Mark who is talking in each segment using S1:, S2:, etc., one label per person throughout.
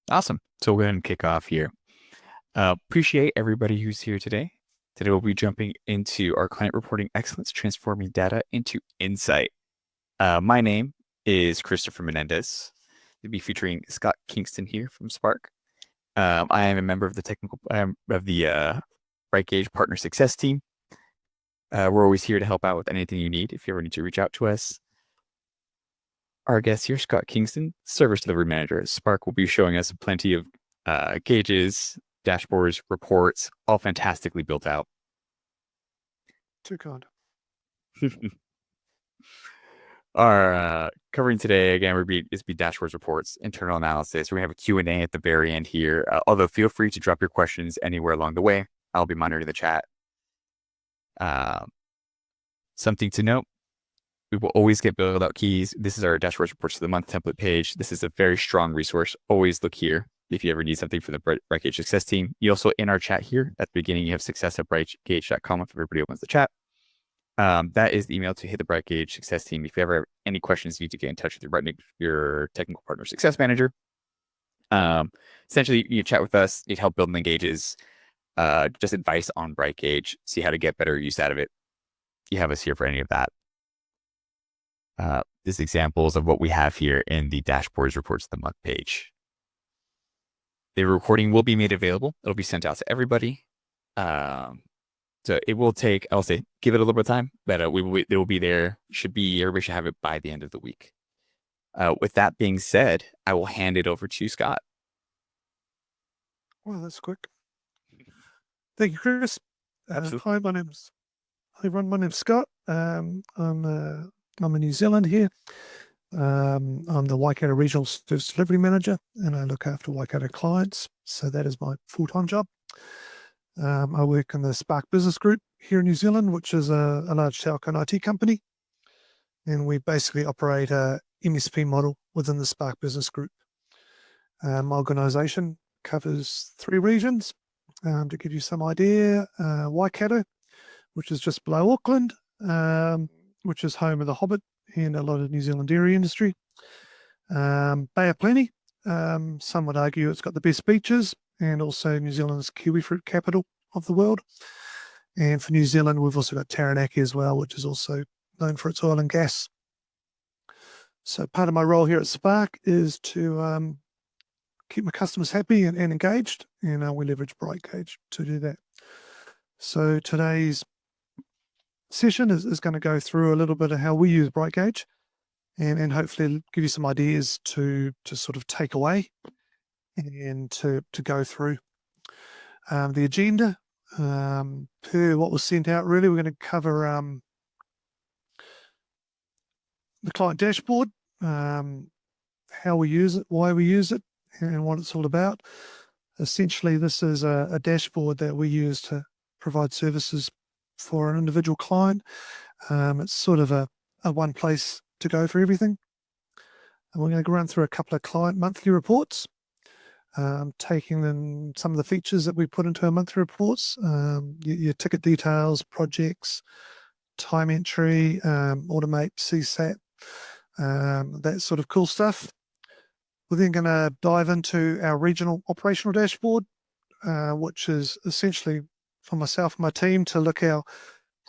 S1: Awesome. So we'll go ahead and kick off here. Appreciate everybody who's here today. Today we'll be jumping into our client reporting excellence, transforming data into insight. My name is Christopher Menendez. We'll be featuring Scott Kingston here from Spark. I am a member of the Bright Gauge Partner Success Team. We're always here to help out with anything you need if you ever need to reach out to us. Our guest here, Scott Kingston, Service Delivery Manager at Spark, will be showing us plenty of gauges, dashboards, reports, all fantastically built out.
S2: Too kind.
S1: Our covering today again would be dashboards, reports, internal analysis. We have a Q&A at the very end here. Although feel free to drop your questions anywhere along the way. I'll be monitoring the chat. Something to note: we will always get build out keys. This is our dashboards reports of the month template page. This is a very strong resource. Always look here if you ever need something from the Bright Gauge Success Team. You also, in our chat here at the beginning, you have success@brightgauge.com if everybody opens the chat. That is the email to hit the Bright Gauge Success Team. If you ever have any questions, you need to get in touch with your technical partner success manager. Essentially, you chat with us, you'd help build and engages, just advice on Bright Gauge, see how to get better use out of it. You have us here for any of that. These examples of what we have here in the dashboards reports of the month page. The recording will be made available. It'll be sent out to everybody. So it will take, I'll say, give it a little bit of time, but it will be there. Everybody should have it by the end of the week. With that being said, I will hand it over to Scott.
S2: Well, that's quick. Thank you, Chris. Hi, my name's Scott. I'm in New Zealand here. I'm the Waikato Regional Service Delivery Manager, and I look after Waikato clients. So that is my full-time job. I work in the Spark Business Group here in New Zealand, which is a large telco and IT company. And we basically operate a MSP model within the Spark Business Group. My organisation covers 3 regions. To give you some idea, Waikato, which is just below Auckland, which is home of the Hobbit and a lot of New Zealand dairy industry. Bay of Plenty, some would argue it's got the best beaches, and also New Zealand's kiwi fruit capital of the world. And for New Zealand, we've also got Taranaki as well, which is also known for its oil and gas. So part of my role here at Spark is to keep my customers happy and engaged, and we leverage Bright Gauge to do that. So today's session is going to go through a little bit of how we use Bright Gauge, and hopefully give you some ideas to sort of take away and to go through. The agenda, per what was sent out, really, we're going to cover the client dashboard, how we use it, why we use it, and what it's all about. Essentially, this is a dashboard that we use to provide services for an individual client. It's sort of a one place to go for everything. And we're going to run through a couple of client monthly reports, taking in some of the features that we put into our monthly reports, your ticket details, projects, time entry, automate, CSAT, that sort of cool stuff. We're then going to dive into our regional operational dashboard, which is essentially for myself and my team to look how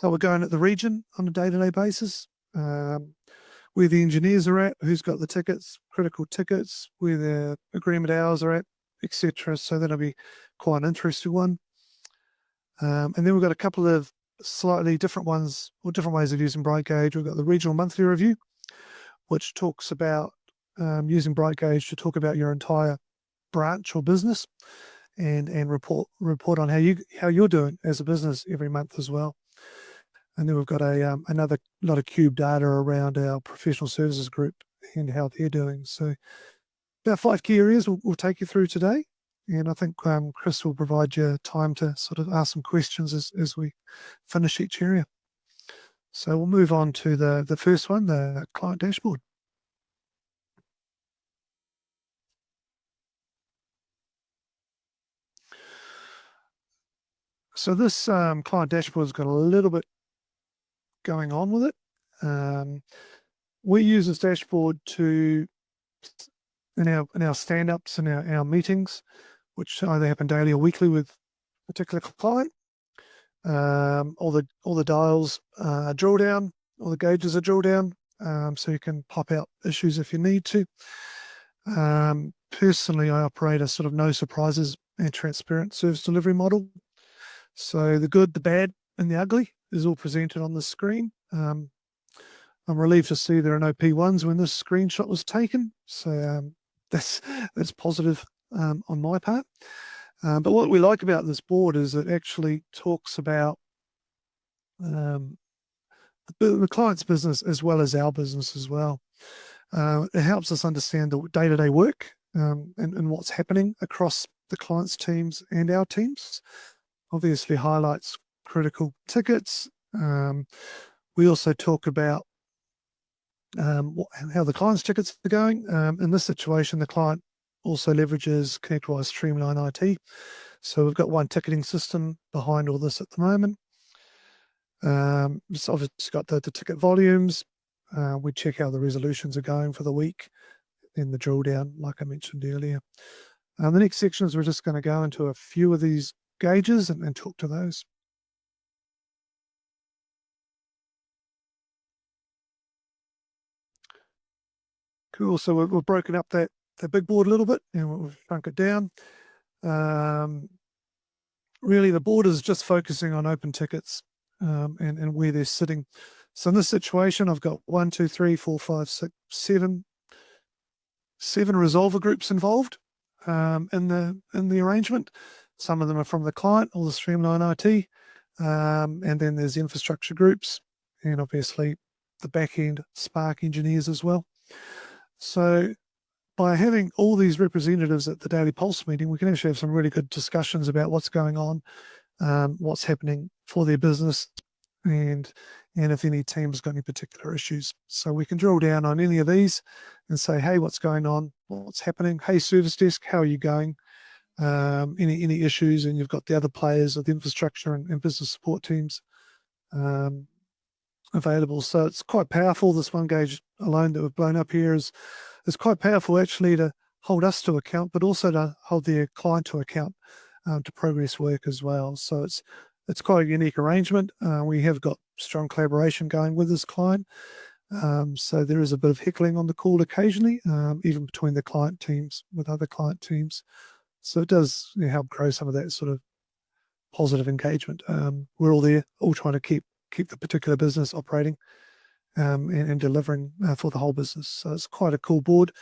S2: we're going at the region on a day-to-day basis, where the engineers are at, who's got the tickets, critical tickets, where the agreement hours are at, etc. So that'll be quite an interesting one. And then we've got a couple of slightly different ones, or different ways of using Bright Gauge. We've got the regional monthly review, which talks about using Bright Gauge to talk about your entire branch or business, and report on how you're doing as a business every month as well. And then we've got another lot of cube data around our professional services group and how they're doing. So about 5 key areas we'll take you through today. And I think Chris will provide you time to sort of ask some questions as we finish each area. So we'll move on to the first one, the client dashboard. So this client dashboard's got a little bit going on with it. We use this dashboard to in our stand-ups and our meetings, which either happen daily or weekly with a particular client. All the dials are drill down, all the gauges are drill down, so you can pop out issues if you need to. Personally, I operate a sort of no surprises and transparent service delivery model. So the good, the bad, and the ugly is all presented on the screen. I'm relieved to see there are no P1s when this screenshot was taken. So that's positive on my part. But what we like about this board is it actually talks about the client's business as well as our business as well. It helps us understand the day-to-day work and what's happening across the client's teams and our teams. Obviously highlights critical tickets. We also talk about how the client's tickets are going. In this situation, the client also leverages ConnectWise Streamline IT. So we've got one ticketing system behind all this at the moment. It's obviously got the ticket volumes. We check how the resolutions are going for the week, then the drill down, like I mentioned earlier. The next section is we're just going to go into a few of these gauges and talk to those. Cool. So we've broken up that big board a little bit and we've shrunk it down. Really, the board is just focusing on open tickets and where they're sitting. So in this situation, I've got 1, 2, 3, 4, 5, 6, 7 resolver groups involved in the arrangement. Some of them are from the client, all the Streamline IT, and then there's infrastructure groups, and obviously the back end Spark engineers as well. So by having all these representatives at the Daily Pulse meeting, we can actually have some really good discussions about what's going on, what's happening for their business, and if any team's got any particular issues. So we can drill down on any of these and say, hey, what's going on? What's happening? Hey, service desk, how are you going? Any issues? And you've got the other players of the infrastructure and business support teams available. So it's quite powerful. This one gauge alone that we've blown up here is quite powerful actually to hold us to account, but also to hold their client to account to progress work as well. So it's quite a unique arrangement. We have got strong collaboration going with this client. So there is a bit of heckling on the call occasionally, even between the client teams with other client teams. So it does help grow some of that sort of positive engagement. We're all there, all trying to keep the particular business operating and delivering for the whole business. So it's quite a cool board.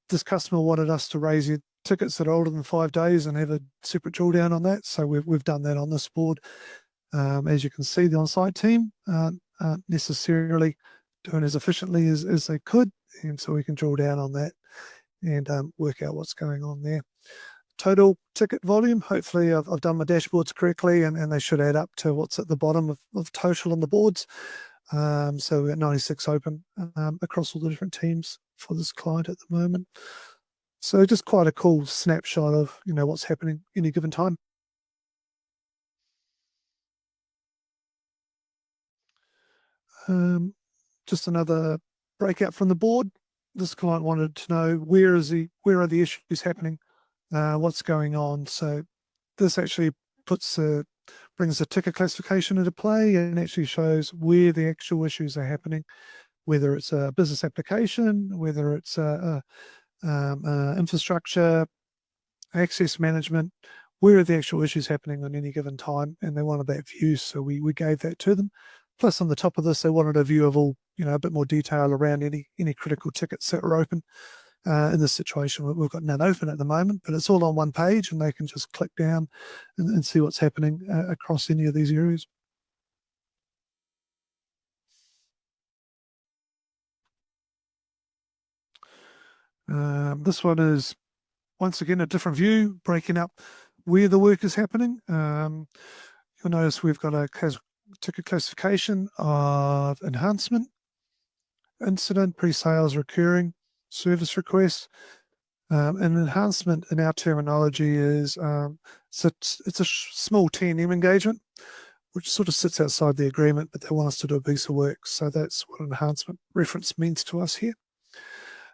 S2: This customer wanted us to raise your tickets that are older than 5 days and have a separate drill down on that. So we've done that on this board. As you can see, the on-site team aren't necessarily doing as efficiently as they could. And so we can drill down on that and work out what's going on there. Total ticket volume, hopefully I've done my dashboards correctly and they should add up to what's at the bottom of total on the boards. So we've got 96 open across all the different teams for this client at the moment. So just quite a cool snapshot of what's happening any given time. Just another breakout from the board. This client wanted to know where are the issues happening, what's going on. So this actually brings the ticket classification into play and actually shows where the actual issues are happening, whether it's a business application, whether it's infrastructure, access management, where are the actual issues happening on any given time, and they wanted that view, so we gave that to them. Plus, on the top of this, they wanted a view of all, a bit more detail around any critical tickets that are open. In this situation, we've got none open at the moment, but it's all on one page, and they can just click down and see what's happening across any of these areas. This one is once again a different view, breaking up where the work is happening. You'll notice we've got a ticket classification of enhancement, incident, pre-sales, recurring, service request. An enhancement in our terminology is it's a small T&M engagement, which sort of sits outside the agreement, but they want us to do a piece of work. So that's what an enhancement reference means to us here.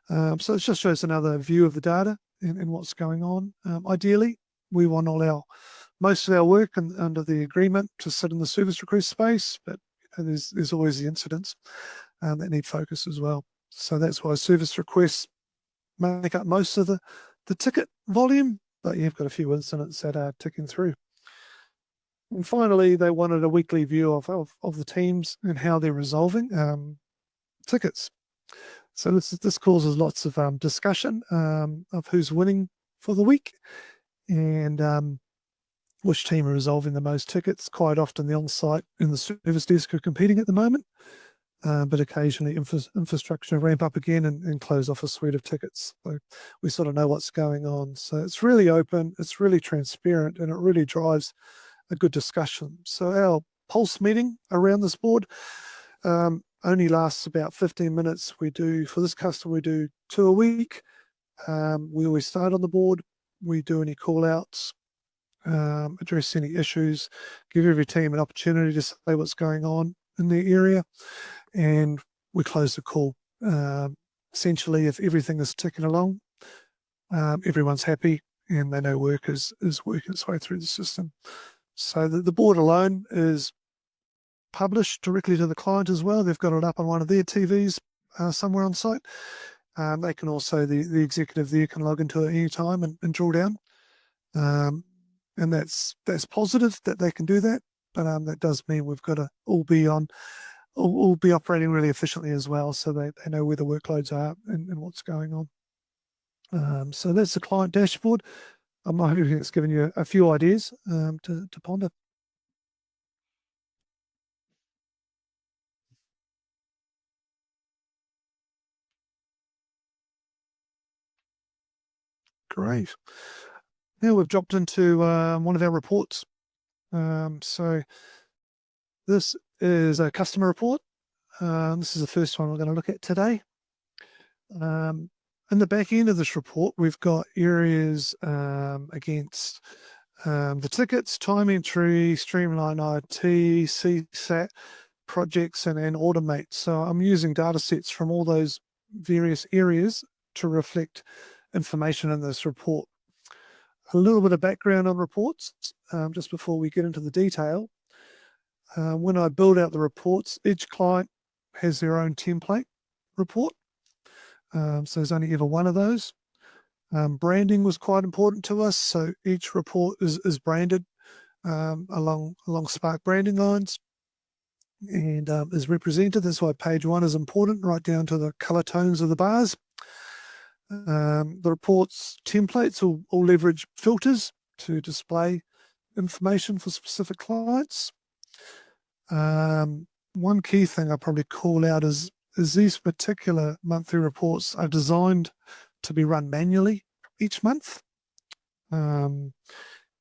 S2: So it just shows another view of the data and what's going on. Ideally, we want most of our work under the agreement to sit in the service request space, but there's always the incidents that need focus as well. So that's why service requests make up most of the ticket volume, but you've got a few incidents that are ticking through. And finally, they wanted a weekly view of the teams and how they're resolving tickets. So this causes lots of discussion of who's winning for the week and which team are resolving the most tickets. Quite often the on-site and the service desk are competing at the moment, but occasionally infrastructure ramp up again and close off a suite of tickets. So we sort of know what's going on. So it's really open, it's really transparent, and it really drives a good discussion. So our pulse meeting around this board only lasts about 15 minutes. For this customer, we do 2 a week. We always start on the board. We do any call outs, address any issues, give every team an opportunity to say what's going on in their area, and we close the call. Essentially, if everything is ticking along, everyone's happy and they know work is working its way through the system. So the board alone is published directly to the client as well. They've got it up on one of their TVs somewhere on site. They can also, the executive there can log into it any time and drill down. And that's positive that they can do that, but that does mean we've got to all be operating really efficiently as well, so they know where the workloads are and what's going on. So that's the client dashboard. I'm hoping it's given you a few ideas to ponder. Great. Now we've dropped into one of our reports. So this is a customer report. This is the first one we're going to look at today. In the back end of this report, we've got areas against the tickets, time entry, streamline IT, CSAT, projects, and automate. So I'm using data sets from all those various areas to reflect information in this report. A little bit of background on reports just before we get into the detail. When I build out the reports, each client has their own template report. So there's only ever one of those. Branding was quite important to us, so each report is branded along Spark branding lines and is represented. That's why page 1 is important, right down to the color tones of the bars. The reports templates will leverage filters to display information for specific clients. One key thing I probably call out is these particular monthly reports are designed to be run manually each month. And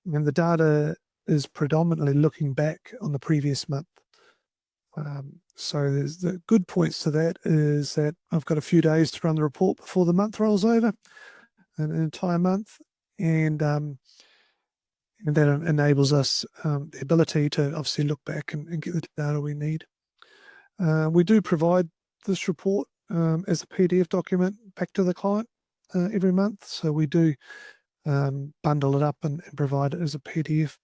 S2: the data is predominantly looking back on the previous month. So there's the good points to that is that I've got a few days to run the report before the month rolls over, an entire month, and that enables us the ability to obviously look back and get the data we need. We do provide this report as a PDF document back to the client every month, so we do bundle it up and provide it as a PDF.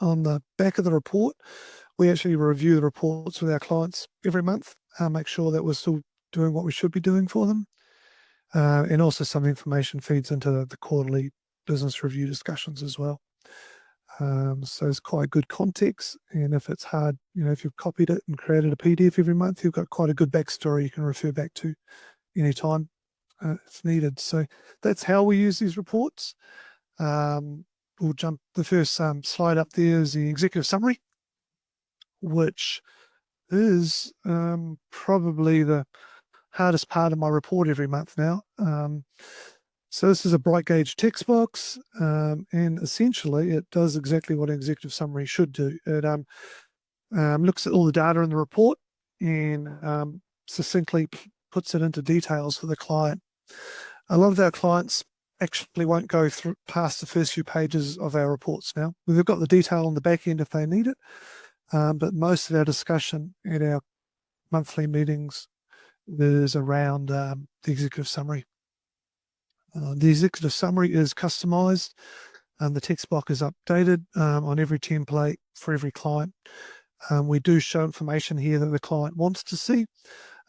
S2: On the back of the report, we actually review the reports with our clients every month, make sure that we're still doing what we should be doing for them. And also some information feeds into the quarterly business review discussions as well. So it's quite good context. And if it's hard, if you've copied it and created a PDF every month, you've got quite a good backstory you can refer back to anytime it's needed. So that's how we use these reports. We'll jump, the first slide up there is the executive summary, which is probably the hardest part of my report every month now. So this is a bright gauge text box, and essentially it does exactly what an executive summary should do. It looks at all the data in the report and succinctly puts it into details for the client. A lot of our clients actually won't go through past the first few pages of our reports now. We've got the detail on the back end if they need it, but most of our discussion at our monthly meetings is around the executive summary. The executive summary is customized. The text box is updated on every template for every client. We do show information here that the client wants to see.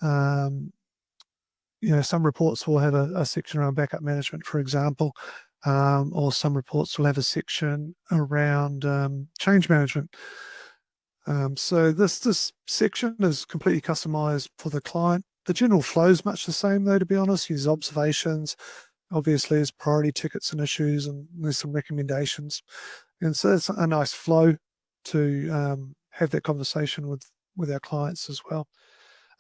S2: Some reports will have a section around backup management, for example, or some reports will have a section around change management. So this section is completely customized for the client. The general flow is much the same, though, to be honest. Use observations, obviously, there's priority tickets and issues, and there's some recommendations. And so it's a nice flow to have that conversation with our clients as well.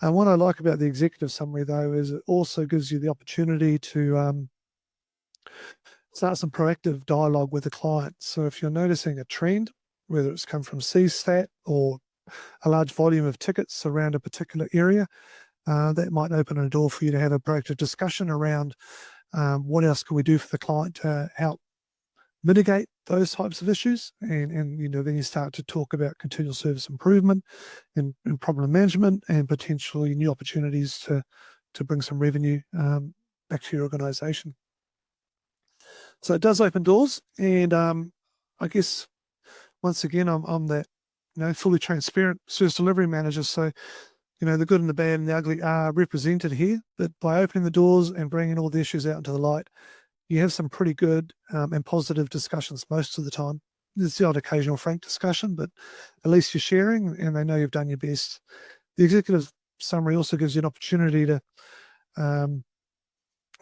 S2: And what I like about the executive summary, though, is it also gives you the opportunity to start some proactive dialogue with the client. So if you're noticing a trend, whether it's come from CSAT or a large volume of tickets around a particular area, that might open a door for you to have a proactive discussion around what else can we do for the client to help mitigate those types of issues. And then you start to talk about continual service improvement and problem management and potentially new opportunities to bring some revenue back to your organization. So it does open doors. And I guess, once again, I'm that fully transparent service delivery manager. So the good and the bad and the ugly are represented here. But by opening the doors and bringing all the issues out into the light, you have some pretty good and positive discussions most of the time. There's the odd occasional frank discussion, but at least you're sharing and they know you've done your best. The executive summary also gives you an opportunity to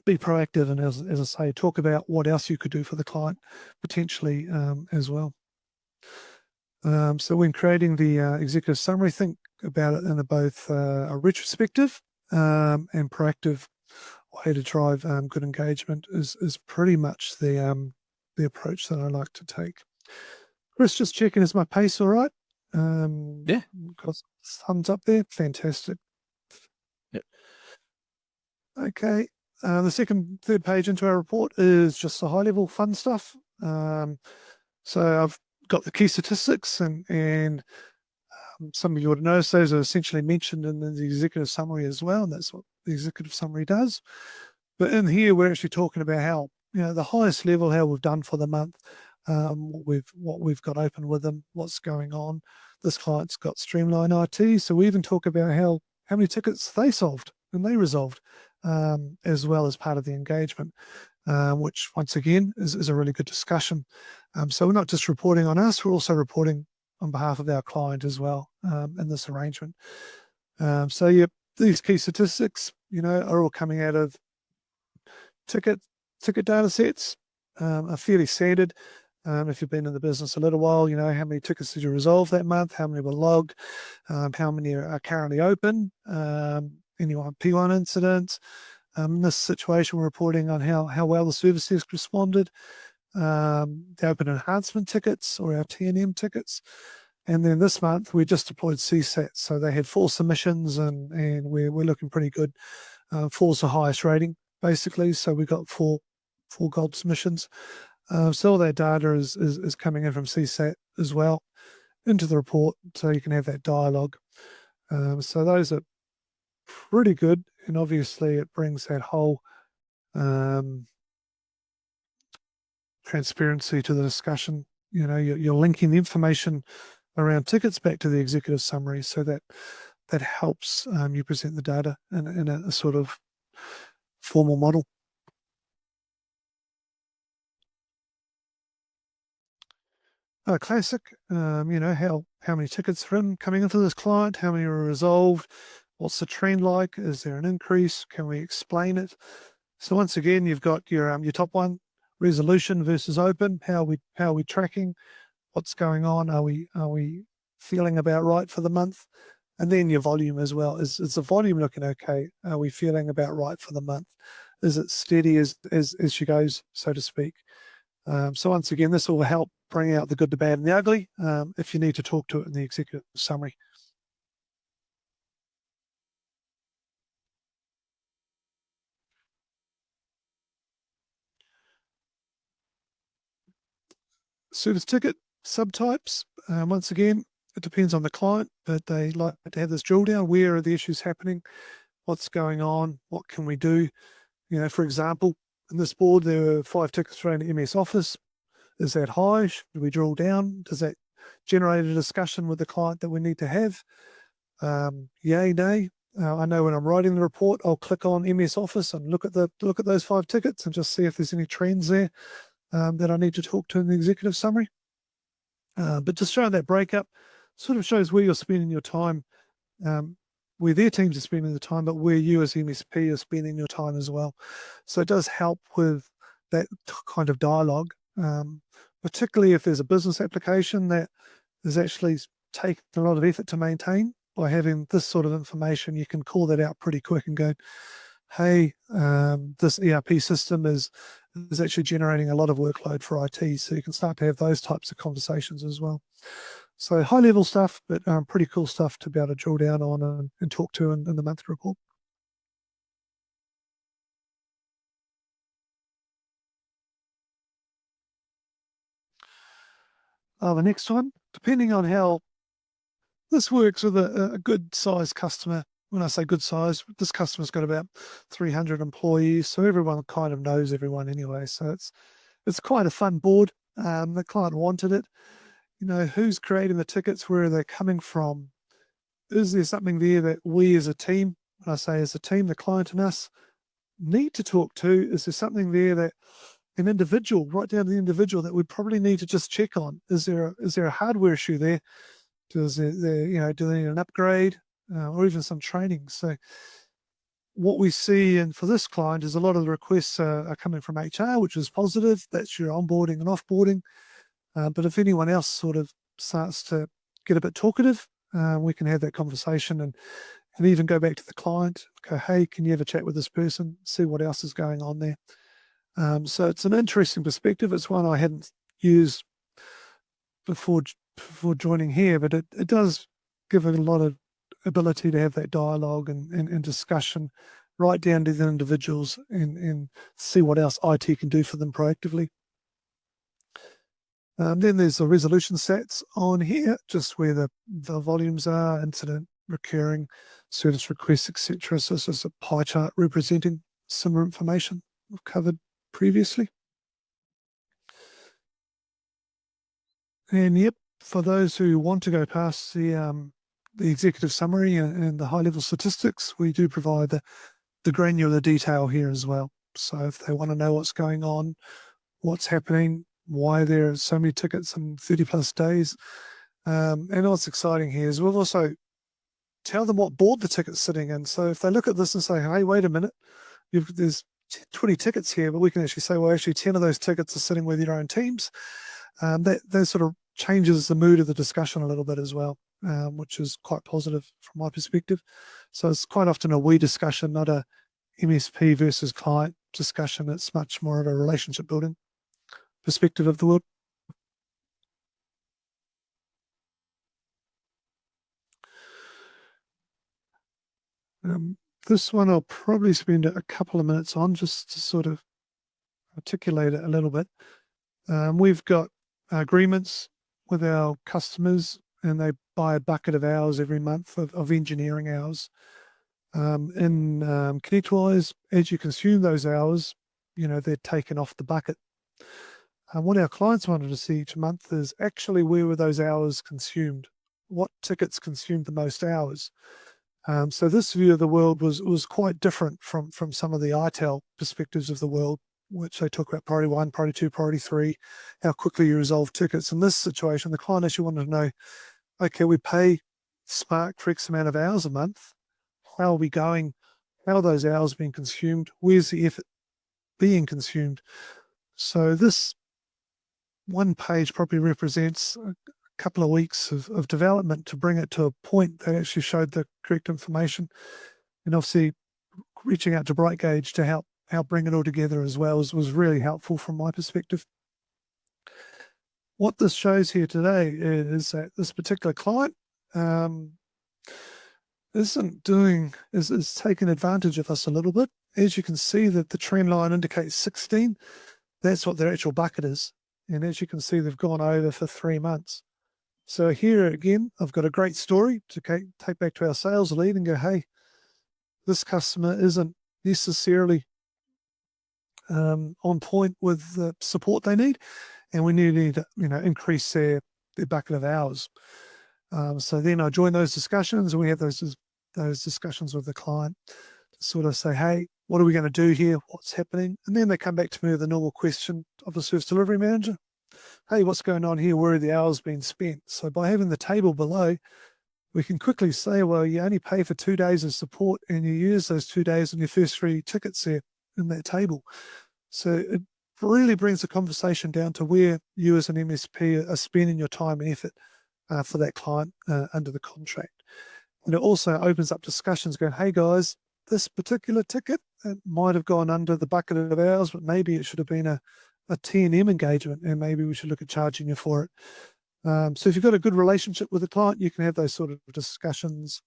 S2: be proactive and, as I say, talk about what else you could do for the client potentially as well. So when creating the executive summary, think about it in both a retrospective and proactive way to drive good engagement is pretty much the approach that I like to take. Chris, just checking, is my pace all right?
S1: Yeah.
S2: Got thumbs up there. Fantastic.
S1: Yep.
S2: Okay. The third page into our report is just the high-level fun stuff. So I've got the key statistics and some of you would have noticed those are essentially mentioned in the executive summary as well, and that's what the executive summary does. But in here, we're actually talking about how, the highest level, how we've done for the month, what we've got open with them, what's going on. This client's got Streamline IT, so we even talk about how many tickets they solved and they resolved, as well as part of the engagement, which once again is a really good discussion. So we're not just reporting on us, we're also reporting on behalf of our client as well in this arrangement. So yeah, these key statistics, are all coming out of ticket data sets, are fairly standard. If you've been in the business a little while, how many tickets did you resolve that month, how many were logged, how many are currently open, any P1 incidents. In this situation, we're reporting on how well the service desk responded, the open enhancement tickets or our T&M tickets. And then this month, we just deployed CSAT. So they had 4 submissions and we're looking pretty good. 4's the highest rating, basically. So we got 4 gold submissions. So all that data is coming in from CSAT as well into the report, so you can have that dialogue. So those are pretty good, and obviously it brings that whole transparency to the discussion. You're linking the information around tickets back to the executive summary, so that helps you present the data in a sort of formal model. Classic, how many tickets are coming into this client, how many are resolved, what's the trend like, is there an increase, can we explain it? So once again, you've got your top one, resolution versus open, how are we tracking, what's going on, are we feeling about right for the month? And then your volume as well, is the volume looking okay? Are we feeling about right for the month? Is it steady as she goes, so to speak? So once again, this will help bring out the good, the bad, and the ugly if you need to talk to it in the executive summary. Service ticket subtypes. Once again, it depends on the client, but they like to have this drill down. Where are the issues happening? what's going on, what can we do. For example, in this board, there were 5 tickets around MS Office. Is that high? Should we drill down? Does that generate a discussion with the client that we need to have? Yay, nay. I know when I'm writing the report, I'll click on MS Office and look at those 5 tickets and just see if there's any trends there that I need to talk to in the executive summary. But just showing that breakup sort of shows where you're spending your time, where their teams are spending the time, but where you as MSP are spending your time as well. So it does help with that kind of dialogue, particularly if there's a business application that is actually taking a lot of effort to maintain. By having this sort of information, you can call that out pretty quick and go, hey, this ERP system is actually generating a lot of workload for IT. So you can start to have those types of conversations as well. So high level stuff, but pretty cool stuff to be able to drill down on and talk to in the monthly report. The next one, depending on how this works with a good size customer. When I say good size, this customer's got about 300 employees, so everyone kind of knows everyone anyway. So it's quite a fun board. The client wanted it. Who's creating the tickets? Where are they coming from? Is there something there that we as a team, when I say as a team, the client and us, need to talk to? Is there something there that an individual, right down to the individual, that we probably need to just check on? Is there a hardware issue there? Do they need an upgrade or even some training? So what we see, and for this client, is a lot of the requests are coming from HR, which is positive. That's your onboarding and offboarding. But if anyone else sort of starts to get a bit talkative, we can have that conversation and even go back to the client, go, hey, can you have a chat with this person, see what else is going on there? So it's an interesting perspective. It's one I hadn't used before joining here, but it does give it a lot of ability to have that dialogue and discussion right down to the individuals and see what else IT can do for them proactively. Then there's the resolution stats on here, just where the volumes are, incident, recurring, service requests, etc. So it's just a pie chart representing similar information we've covered previously. And yep, for those who want to go past the executive summary and the high-level statistics, we do provide the granular detail here as well. So if they want to know what's going on, what's happening, why there are so many tickets in 30 plus days. And what's exciting here is we'll also tell them what board the ticket's sitting in. So if they look at this and say, hey, wait a minute, there's 20 tickets here, but we can actually say, well, actually 10 of those tickets are sitting with your own teams. That sort of changes the mood of the discussion a little bit as well, which is quite positive from my perspective. So it's quite often a we discussion, not a MSP versus client discussion. It's much more of a relationship building perspective of the world. This one I'll probably spend a couple of minutes on just to sort of articulate it a little bit. We've got agreements with our customers, and they buy a bucket of hours every month of engineering hours. In ConnectWise, as you consume those hours, they're taken off the bucket. What our clients wanted to see each month is actually where were those hours consumed? What tickets consumed the most hours? So this view of the world was quite different from some of the ITEL perspectives of the world, which they talk about priority 1, priority 2, priority 3, how quickly you resolve tickets. In this situation, the client actually wanted to know, okay, we pay Spark for X amount of hours a month. How are we going? How are those hours being consumed? Where's the effort being consumed? So this one page probably represents a couple of weeks of development to bring it to a point that actually showed the correct information. And obviously reaching out to BrightGauge to help bring it all together as well was really helpful from my perspective. What this shows here today is that this particular client is taking advantage of us a little bit. As you can see that the trend line indicates 16, that's what their actual bucket is. And as you can see, they've gone over for 3 months. So here again, I've got a great story to take back to our sales lead and go, hey, this customer isn't necessarily on point with the support they need, and we need to increase their bucket of hours. So then I join those discussions, and we have those discussions with the client to sort of say, hey, what are we going to do here? What's happening? And then they come back to me with the normal question of the service delivery manager. Hey, what's going on here? Where are the hours being spent? So by having the table below, we can quickly say, well, you only pay for 2 days of support and you use those 2 days on your first 3 tickets there in that table. So it really brings the conversation down to where you as an MSP are spending your time and effort for that client under the contract. And it also opens up discussions going, hey guys, this particular ticket, it might have gone under the bucket of hours, but maybe it should have been a T&M engagement, and maybe we should look at charging you for it. So if you've got a good relationship with the client, you can have those sort of discussions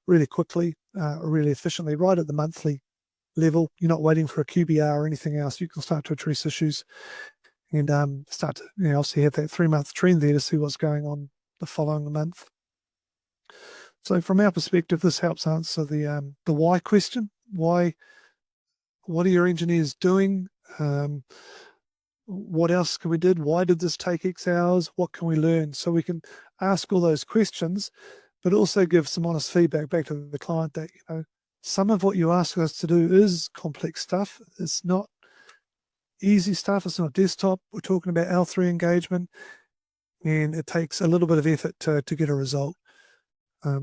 S2: really quickly, really efficiently, right at the monthly level. You're not waiting for a QBR or anything else. You can start to address issues and start to obviously have that 3-month trend there to see what's going on the following month. So from our perspective, this helps answer the why question. Why? What are your engineers doing? What else can we do? Why did this take X hours? What can we learn? So we can ask all those questions, but also give some honest feedback back to the client that some of what you ask us to do is complex stuff. It's not easy stuff. It's not desktop. We're talking about L3 engagement, and it takes a little bit of effort to get a result.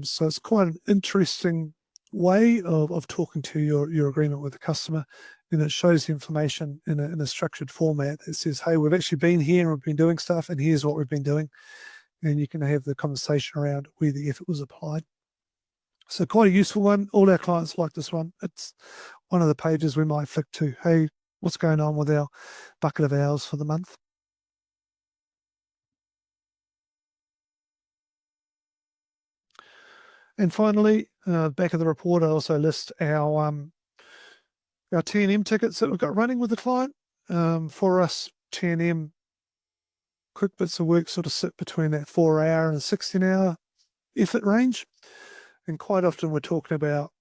S2: So it's quite an interesting way of talking to your agreement with the customer, and it shows the information in a structured format that says, hey, we've actually been here and we've been doing stuff, and here's what we've been doing. And you can have the conversation around where the effort was applied. So quite a useful one. All our clients like this one. It's one of the pages we might flick to, hey, what's going on with our bucket of hours for the month? And finally, back of the report, I also list our T&M tickets that we've got running with the client. For us, T&M quick bits of work sort of sit between that 4-hour and 16-hour effort range. And quite often we're talking about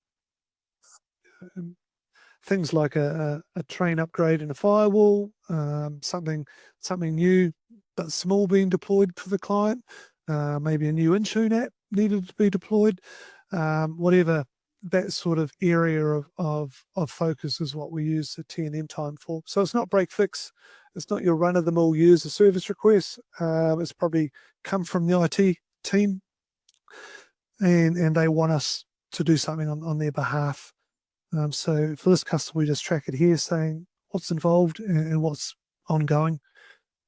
S2: things like a train upgrade in a firewall, something new but small being deployed for the client, maybe a new Intune app needed to be deployed, whatever that sort of area of focus is what we use the T&M time for. So it's not break fix. It's not your run-of-the-mill user service request. It's probably come from the IT team, and they want us to do something on their behalf. So for this customer, we just track it here, saying what's involved and what's ongoing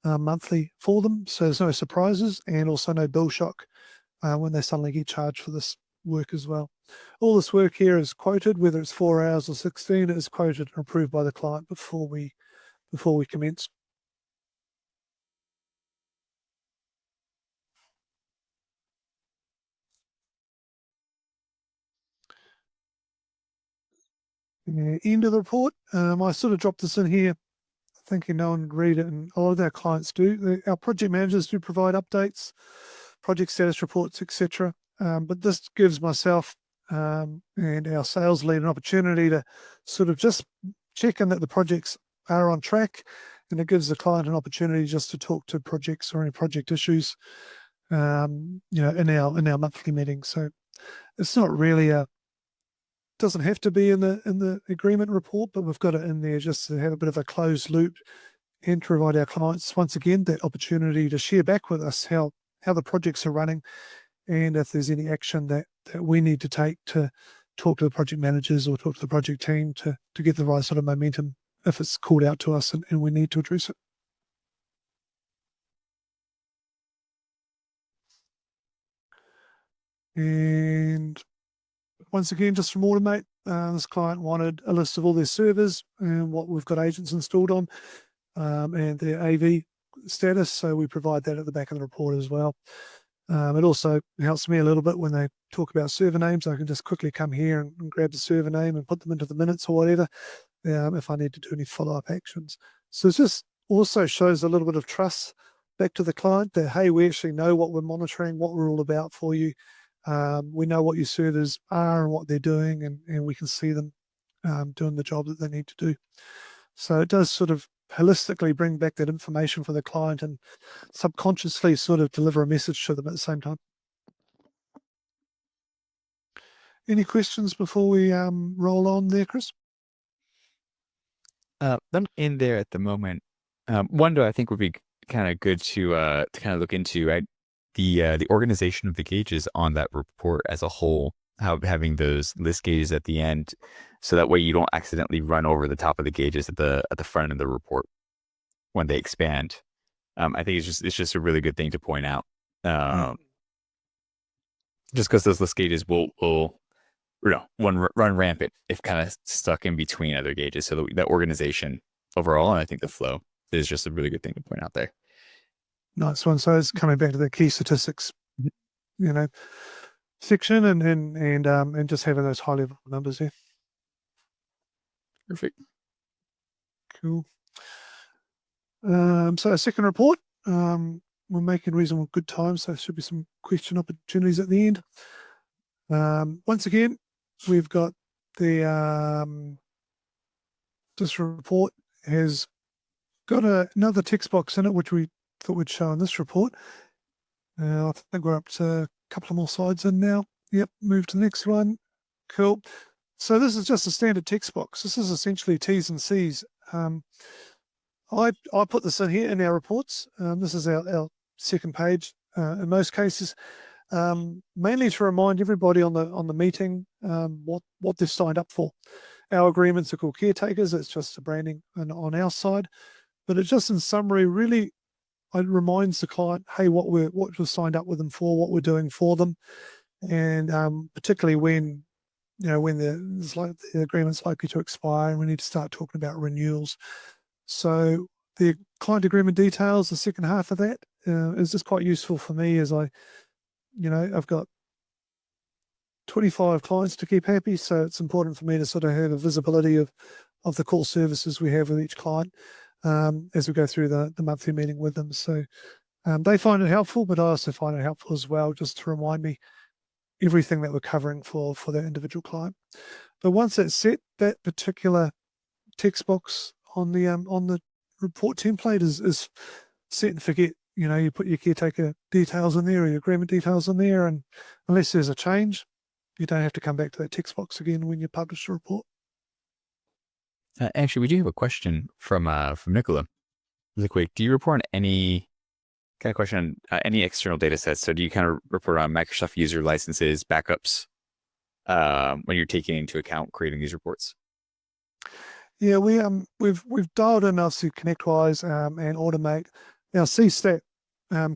S2: monthly for them. So there's no surprises, and also no bill shock when they suddenly get charged for this work as well. All this work here is quoted, whether it's 4 hours or 16, it is quoted and approved by the client before we commence. End of the report. I sort of dropped this in here thinking no one would read it, and a lot of our clients do. Our project managers do provide updates, project status reports, etc. But this gives myself and our sales lead an opportunity to sort of just check in that the projects are on track, and it gives the client an opportunity just to talk to projects or any project issues, in our monthly meeting. So it's not really doesn't have to be in the agreement report, but we've got it in there just to have a bit of a closed loop and to provide our clients once again that opportunity to share back with us how the projects are running, and if there's any action that we need to take to talk to the project managers or talk to the project team to get the right sort of momentum if it's called out to us and we need to address it. And once again, just from Automate, this client wanted a list of all their servers and what we've got agents installed on, and their AV status. So we provide that at the back of the report as well. It also helps me a little bit when they talk about server names. I can just quickly come here and grab the server name and put them into the minutes or whatever, if I need to do any follow-up actions. So it just also shows a little bit of trust back to the client that, hey, we actually know what we're monitoring, what we're all about for you. We know what your servers are and what they're doing, and we can see them doing the job that they need to do. So it does sort of holistically bring back that information for the client and subconsciously sort of deliver a message to them at the same time. Any questions before we roll on there, Chris?
S1: None in there at the moment. One that I think would be kind of good to kind of look into, right? The organization of the gauges on that report as a whole, how having those list gauges at the end, so that way you don't accidentally run over the top of the gauges at the front of the report when they expand. I think it's just a really good thing to point out. Just because those list gauges will run rampant if kind of stuck in between other gauges. So the organization overall, and I think the flow is just a really good thing to point out there.
S2: Nice one. So it's coming back to the key statistics, section and just having those high level numbers there.
S1: Perfect.
S2: Cool. So a second report, we're making reasonable good time, so there should be some question opportunities at the end. Once again, we've got the this report has got another text box in it, which we thought we'd show in this report. I think we're up to a couple of more slides in now. Yep, move to the next one. Cool. So this is just a standard text box. This is essentially T's and C's. I put this in here in our reports. This is our second page in most cases, mainly to remind everybody on the meeting what they've signed up for. Our agreements are called caretakers. It's just the branding on our side, but it just in summary really it reminds the client, hey, what we've signed up with them for, what we're doing for them, and particularly when the agreement's likely to expire and we need to start talking about renewals. So the client agreement details, the second half of that is just quite useful for me as I've got 25 clients to keep happy. So it's important for me to sort of have a visibility of the core services we have with each client as we go through the monthly meeting with them. So they find it helpful, but I also find it helpful as well, just to remind me everything that we're covering for that individual client. But once that's set, that particular text box on the report template is set and forget. You put your caretaker details in there or your agreement details in there, and unless there's a change, you don't have to come back to that text box again when you publish the report.
S1: Actually, we do have a question from Nicola. Really quick, do you report on any kind of question on any external data sets? So do you kind of report on Microsoft user licenses, backups, when you're taking into account creating these reports?
S2: Yeah, we've dialed in obviously ConnectWise and Automate. Now CStat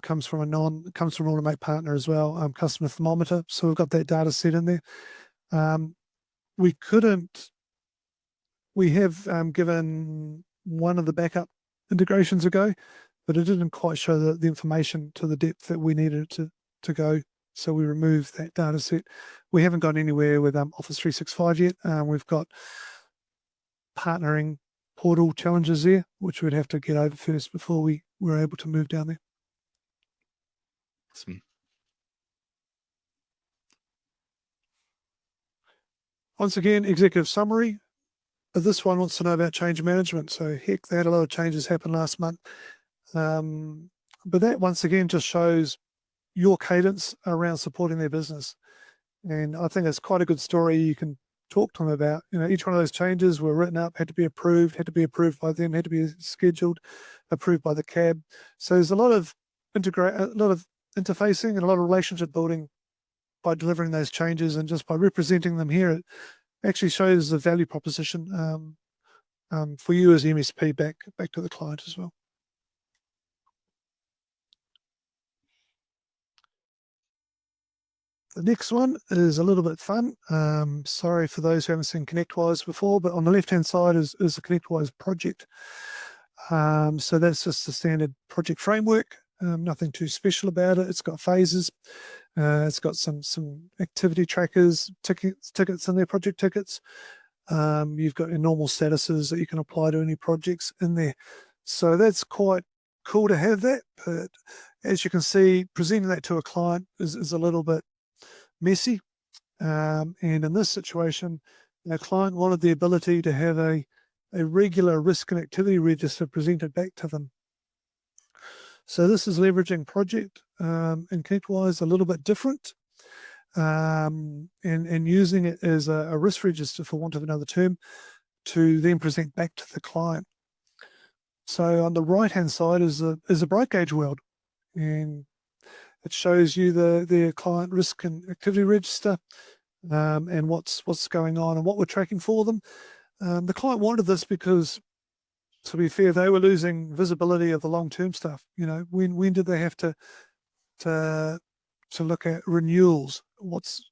S2: comes from an Automate partner as well, customer thermometer. So we've got that data set in there. We have given one of the backup integrations a go, but it didn't quite show the information to the depth that we needed it to go. So we removed that data set. We haven't gone anywhere with Office 365 yet. We've got partnering portal challenges there, which we'd have to get over first before we were able to move down there.
S1: Awesome.
S2: Once again, executive summary. This one wants to know about change management. So heck, they had a lot of changes happen last month. But that once again just shows your cadence around supporting their business. And I think it's quite a good story you can talk to them about. Each one of those changes were written up, had to be approved by them, had to be scheduled, approved by the CAB. So there's a lot of interfacing and a lot of relationship building by delivering those changes, and just by representing them here, it actually shows the value proposition for you as MSP back to the client as well. The next one is a little bit fun. Sorry for those who haven't seen ConnectWise before, but on the left-hand side is the ConnectWise project. So that's just the standard project framework. Nothing too special about it. It's got phases. It's got some activity trackers, tickets in there, project tickets. You've got your normal statuses that you can apply to any projects in there. So that's quite cool to have that. But as you can see, presenting that to a client is a little bit messy. And in this situation, our client wanted the ability to have a regular risk and activity register presented back to them. So this is leveraging project and ConnectWise a little bit different, and using it as a risk register, for want of another term, to then present back to the client. So on the right-hand side is a break gauge world, and it shows you the client risk and activity register, and what's going on and what we're tracking for them. The client wanted this because, to be fair, they were losing visibility of the long-term stuff. You know, when did they have to look at renewals?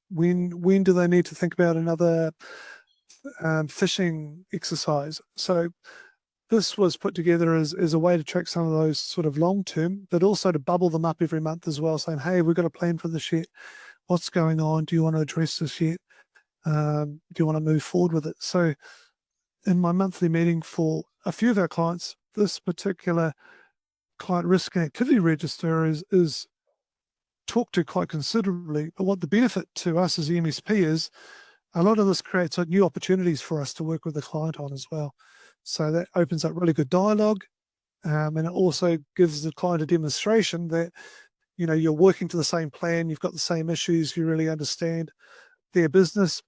S2: When do they need to think about another phishing exercise? So this was put together as a way to track some of those sort of long-term, but also to bubble them up every month as well, saying, hey, we've got a plan for this yet. What's going on? Do you want to address this yet? Do you want to move forward with it? So in my monthly meeting for a few of our clients, this particular client risk and activity register is talked to quite considerably. But what the benefit to us as the MSP is, a lot of this creates new opportunities for us to work with the client on as well. So that opens up really good dialogue, and it also gives the client a demonstration that, you know, you're working to the same plan, you've got the same issues, you really understand their business.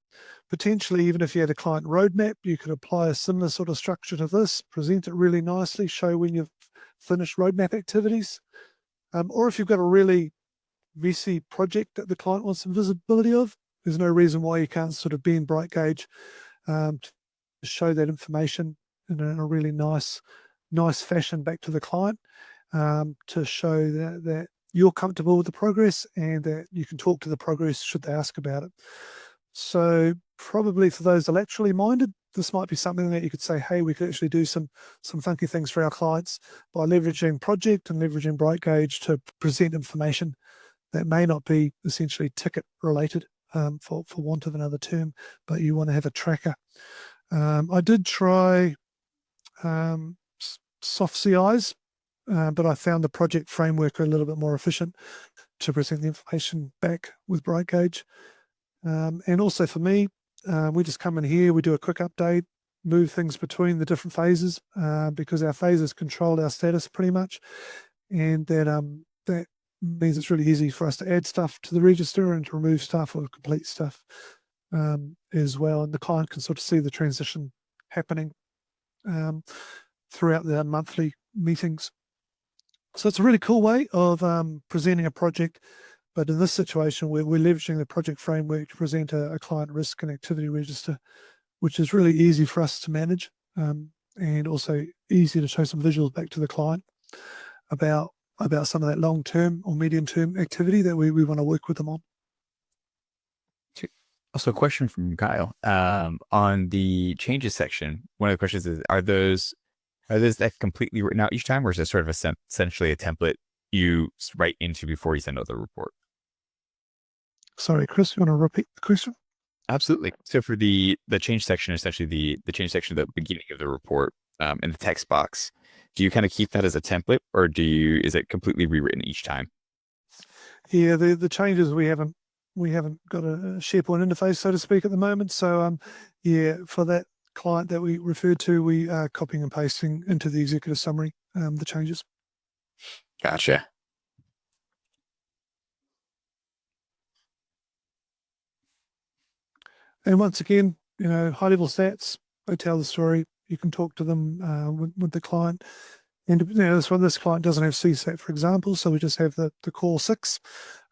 S2: Potentially, even if you had a client roadmap, you could apply a similar sort of structure to this, present it really nicely, show when you've finished roadmap activities. Or if you've got a really messy project that the client wants some visibility of, there's no reason why you can't sort of be in Bright Gauge to show that information in a really nice fashion back to the client, to show that you're comfortable with the progress and that you can talk to the progress should they ask about it. So probably for those laterally minded, this might be something that you could say, hey, we could actually do some funky things for our clients by leveraging project and leveraging Bright Gauge to present information that may not be essentially ticket related, for want of another term, but you want to have a tracker. I did try soft CIs, but I found the project framework a little bit more efficient to present the information back with Bright Gauge. And also for me, we just come in here, we do a quick update, move things between the different phases, because our phases control our status pretty much, and that means it's really easy for us to add stuff to the register and to remove stuff or complete stuff as well. And the client can sort of see the transition happening throughout the monthly meetings. So it's a really cool way of presenting a project. But in this situation, we're leveraging the project framework to present a client risk and activity register, which is really easy for us to manage, and also easy to show some visuals back to the client about some of that long-term or medium-term activity that we want to work with them on.
S1: Also, a question from Kyle on the changes section. One of the questions is: Are those that completely written out each time, or is it sort of essentially a template you write into before you send out the report?
S2: Sorry, Chris, you want to repeat the question?
S1: Absolutely. So for the change section, essentially the change section at the beginning of the report, in the text box, do you kind of keep that as a template, or is it completely rewritten each time?
S2: Yeah, the changes we haven't got a SharePoint interface, so to speak, at the moment. So yeah, for that client that we referred to, we are copying and pasting into the executive summary the changes.
S1: Gotcha.
S2: And once again, you know, high level stats, they tell the story. You can talk to them with the client. And you know, this client doesn't have CSAT, for example, so we just have the core 6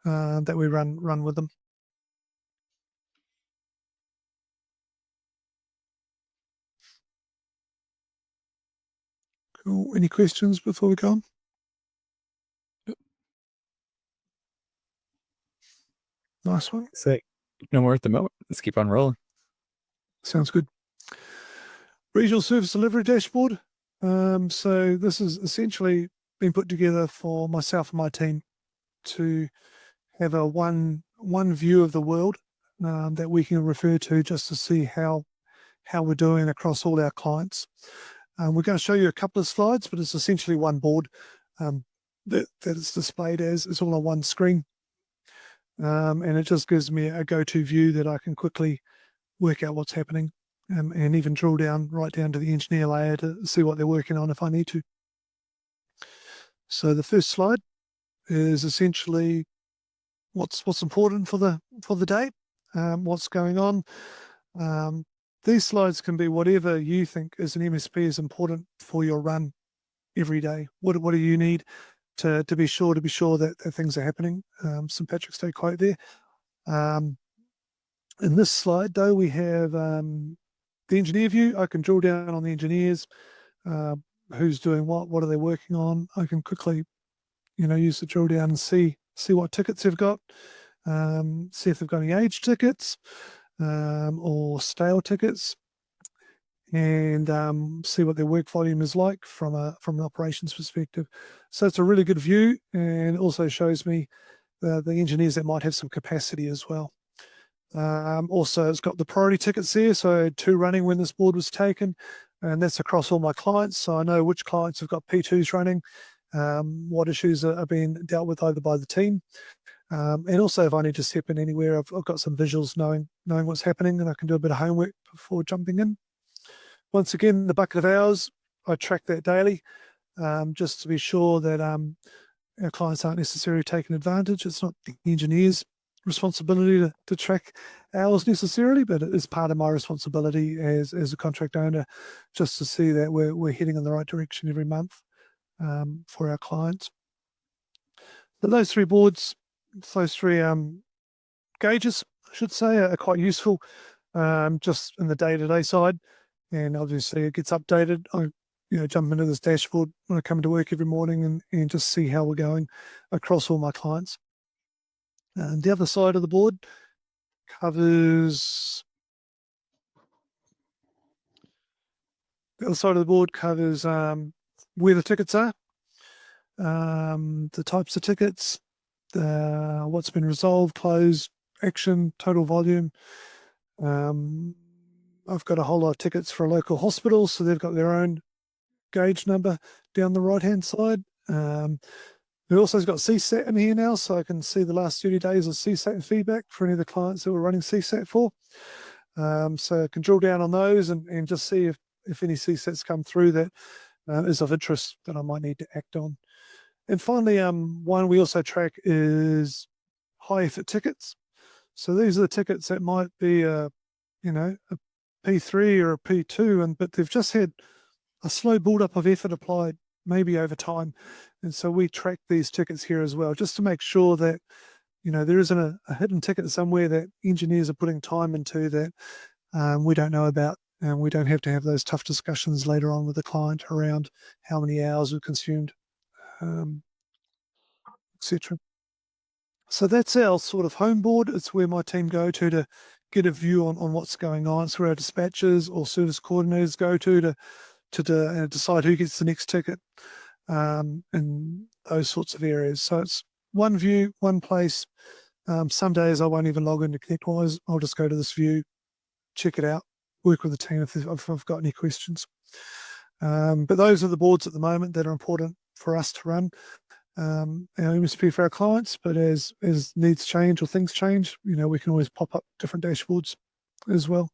S2: that we run with them. Cool. Any questions before we go on? Nice one.
S1: Sick. No more at the moment. Let's keep on rolling.
S2: Sounds good. Regional service delivery dashboard. So this is essentially been put together for myself and my team to have a one view of the world that we can refer to just to see how we're doing across all our clients. We're going to show you a couple of slides, but it's essentially one board that is displayed as. It's all on one screen. and it just gives me a go-to view that I can quickly work out what's happening, and even drill down right down to the engineer layer to see what they're working on if I need to. So the first slide is essentially what's important for the day, what's going on. These slides can be whatever you think as an MSP is important for your run every day. What do you need to be sure that things are happening? St. Patrick's Day quote there. In this slide, though, we have the engineer view. I can drill down on the engineers, who's doing what are they working on. I can quickly, use the drill down and see what tickets they've got, see if they've got any aged tickets, or stale tickets, and see what their work volume is like from an operations perspective. So it's a really good view, and also shows me the engineers that might have some capacity as well. Also, it's got the priority tickets there, so I had 2 running when this board was taken, and that's across all my clients, so I know which clients have got P2s running, what issues are being dealt with either by the team, and also if I need to step in anywhere, I've got some visuals knowing what's happening, and I can do a bit of homework before jumping in. Once again, the bucket of hours, I track that daily, just to be sure that our clients aren't necessarily taking advantage. It's not the engineer's responsibility to track hours necessarily, but it is part of my responsibility as a contract owner, just to see that we're heading in the right direction every month, for our clients. So those 3 boards, those 3 gauges, I should say, are quite useful, just in the day-to-day side. And obviously it gets updated. I jump into this dashboard when I come to work every morning and just see how we're going across all my clients. And the other side of the board covers where the tickets are, the types of tickets, what's been resolved, closed, action, total volume. I've got a whole lot of tickets for a local hospital, so they've got their own gauge number down the right-hand side. We also got CSAT in here now, so I can see the last 30 days of CSAT feedback for any of the clients that we're running CSAT for. So I can drill down on those and just see if any CSATs come through that is of interest that I might need to act on. And finally, one we also track is high effort tickets. So these are the tickets that might be a P3 or a P2, but they've just had a slow build-up of effort applied, maybe over time. And so we track these tickets here as well, just to make sure that, there isn't a hidden ticket somewhere that engineers are putting time into that we don't know about, and we don't have to have those tough discussions later on with the client around how many hours we've consumed, etc. So that's our sort of home board. It's where my team go to get a view on what's going on. It's where our dispatchers or service coordinators go to decide who gets the next ticket, and those sorts of areas. So it's one view, one place. Some days I won't even log into ConnectWise. I'll just go to this view, check it out, work with the team if I've got any questions. But those are the boards at the moment that are important for us to run. Our MSP for our clients, but as needs change or things change, we can always pop up different dashboards as well.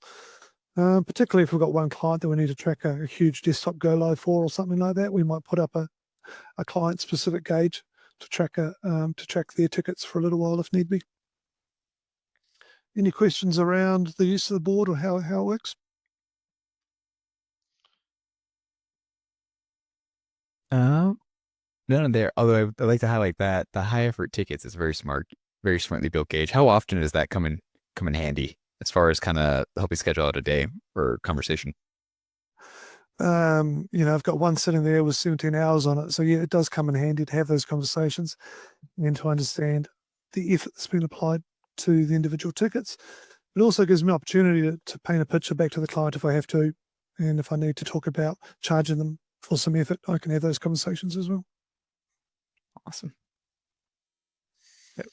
S2: Particularly if we've got one client that we need to track a huge desktop go live for or something like that, we might put up a client specific gauge to track their tickets for a little while if need be. Any questions around the use of the board or how it works?
S1: None there. Although I'd like to highlight that the high effort tickets is very smartly built gauge. How often does that come in handy as far as kind of helping schedule out a day or conversation?
S2: I've got one sitting there with 17 hours on it. So yeah, it does come in handy to have those conversations and to understand the effort that's been applied to the individual tickets. It also gives me opportunity to paint a picture back to the client if I have to, and if I need to talk about charging them for some effort, I can have those conversations as well.
S1: Awesome.
S2: Yep.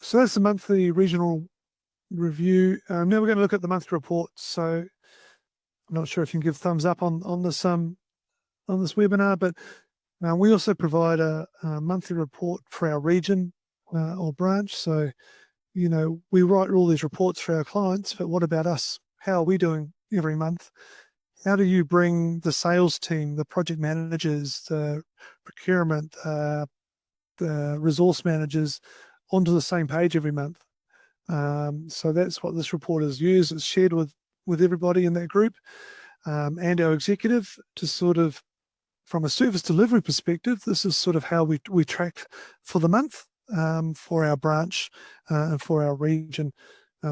S2: So that's the monthly regional review. Now we're going to look at the monthly reports. So I'm not sure if you can give thumbs up on this webinar, but We also provide a monthly report for our region or branch. So, we write all these reports for our clients, but what about us? How are we doing every month? How do you bring the sales team, the project managers, the procurement, the resource managers onto the same page every month? So that's what this report is used. It's shared with everybody in that group and our executive to sort of, from a service delivery perspective, this is sort of how we track for the month for our branch and for our region.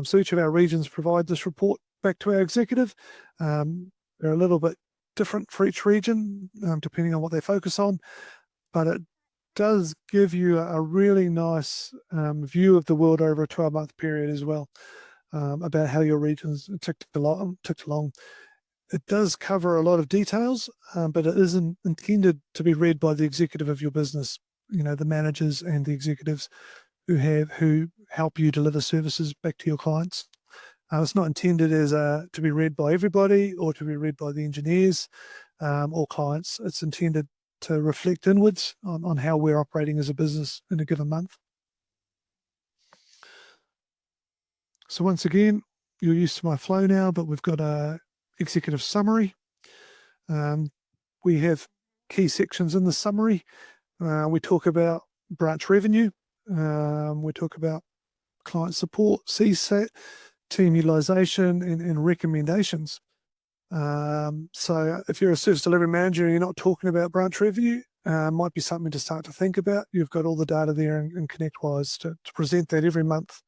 S2: So each of our regions provide this report back to our executive. They're a little bit different for each region, depending on what they focus on, but it does give you a really nice view of the world over a 12-month period as well, about how your regions ticked along. It does cover a lot of details, but it isn't intended to be read by the executive of your business, the managers and the executives who help you deliver services back to your clients. It's not intended as to be read by everybody or to be read by the engineers or clients. It's intended to reflect inwards on how we're operating as a business in a given month. So once again, you're used to my flow now, but we've got a executive summary. We have key sections in the summary. We talk about branch revenue. We talk about client support, CSAT, team utilization, and recommendations. So if you're a service delivery manager and you're not talking about branch revenue, might be something to start to think about. You've got all the data there in ConnectWise to present that every month,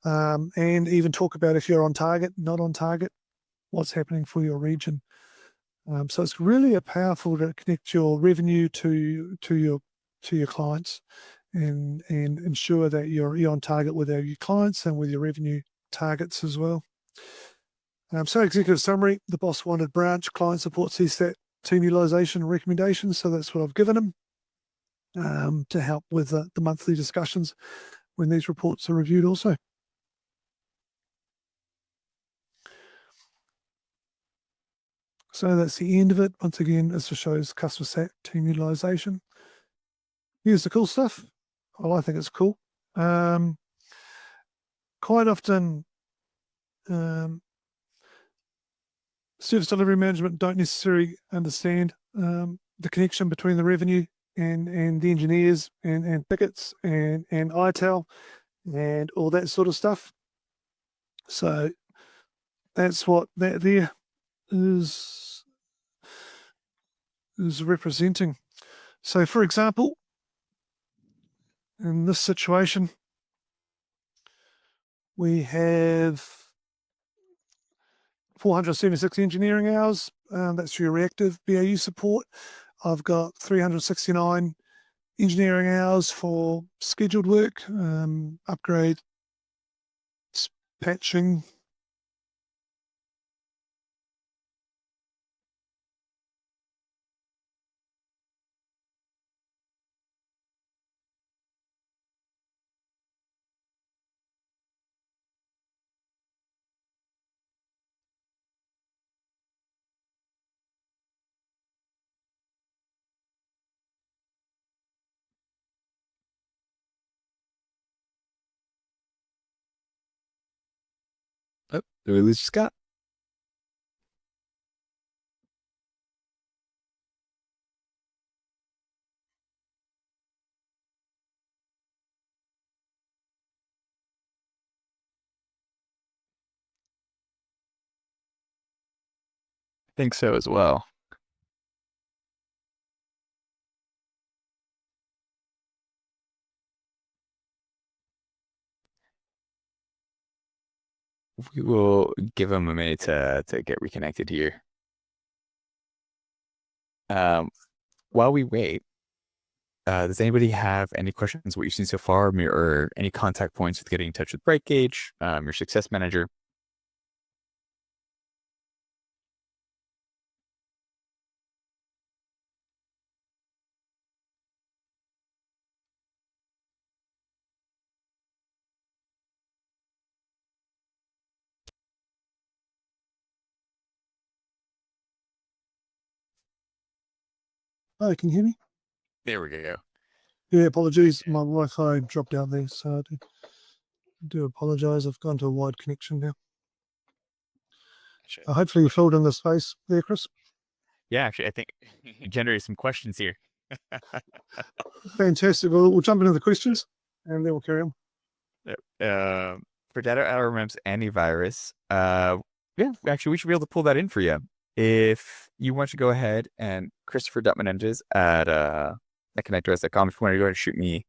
S2: and even talk about if you're on target, not on target, what's happening for your region. So it's really powerful to connect your revenue to your clients and ensure that you're on target with your clients and with your revenue targets as well. So executive summary, the boss wanted branch, client support, CSAT, team utilization, recommendations. So that's what I've given them to help with the monthly discussions when these reports are reviewed also. So that's the end of it. Once again, this just shows customer sat, team utilization. Here's the cool stuff. Well, I think it's cool. Quite often, service delivery management don't necessarily understand the connection between the revenue and the engineers and tickets and ITEL and all that sort of stuff. So that's what that there is representing. So for example, in this situation, we have 476 engineering hours. That's your reactive BAU support. I've got 369 engineering hours for scheduled work, upgrade, patching.
S1: Oh, did we lose Scott? I think so as well. We will give him a minute to get reconnected here. Um, while we wait, does anybody have any questions what you've seen so far, or any contact points with getting in touch with Brightgauge, your success manager?
S2: Oh, can you hear me?
S1: There we go.
S2: Yeah, apologies. My Wi-Fi dropped out there, so I do apologise. I've gone to a wide connection now.
S1: Sure.
S2: Hopefully you filled in the space there, Chris.
S1: Yeah, actually, I think you generated some questions here.
S2: Fantastic. We'll jump into the questions and then we'll carry on.
S1: Yep. For data RMM's antivirus, yeah, actually, we should be able to pull that in for you. If you want to go ahead and Christopher.menendez at connectors.com, if you want to go ahead and shoot me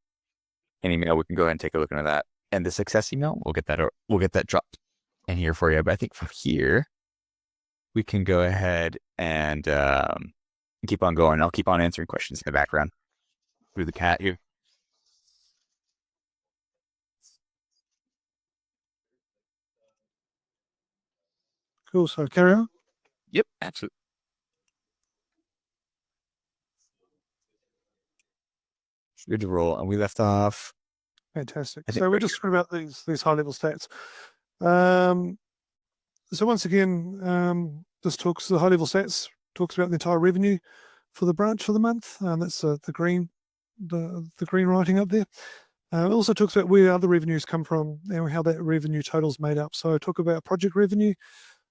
S1: an email, we can go ahead and take a look into that. And the success email, we'll get that dropped in here for you. But I think from here, we can go ahead and keep on going. I'll keep on answering questions in the background through the cat here.
S2: Cool. So carry on.
S1: Yep, absolutely. Good to roll. And we left off.
S2: Fantastic.
S1: I think
S2: So we're
S1: right
S2: just
S1: here.
S2: talking about these high level stats. So once again, this talks the high level stats talks about the entire revenue for the branch for the month. That's the green writing up there. It also talks about where other revenues come from and how that revenue total is made up. So I talk about project revenue.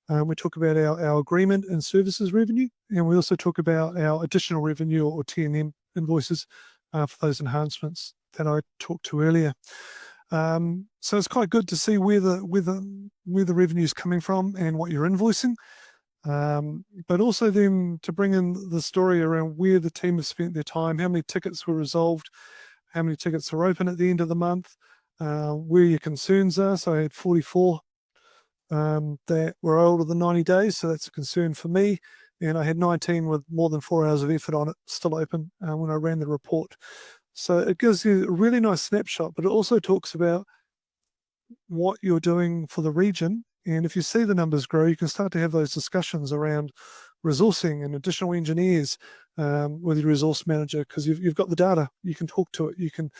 S2: We talk about our agreement and services revenue, and we also talk about our additional revenue or T&M invoices for those enhancements that I talked to earlier. So it's quite good to see where the revenue is coming from and what you're invoicing, but also then to bring in the story around where the team has spent their time, how many tickets were resolved, how many tickets are open at the end of the month, where your concerns are. So I had 44 that were older than 90 days, so that's a concern for me. And I had 19 with more than 4 hours of effort on it, still open when I ran the report. So it gives you a really nice snapshot, but it also talks about what you're doing for the region. And if you see the numbers grow, you can start to have those discussions around resourcing and additional engineers with your resource manager, because you've got the data. You can talk to it. You can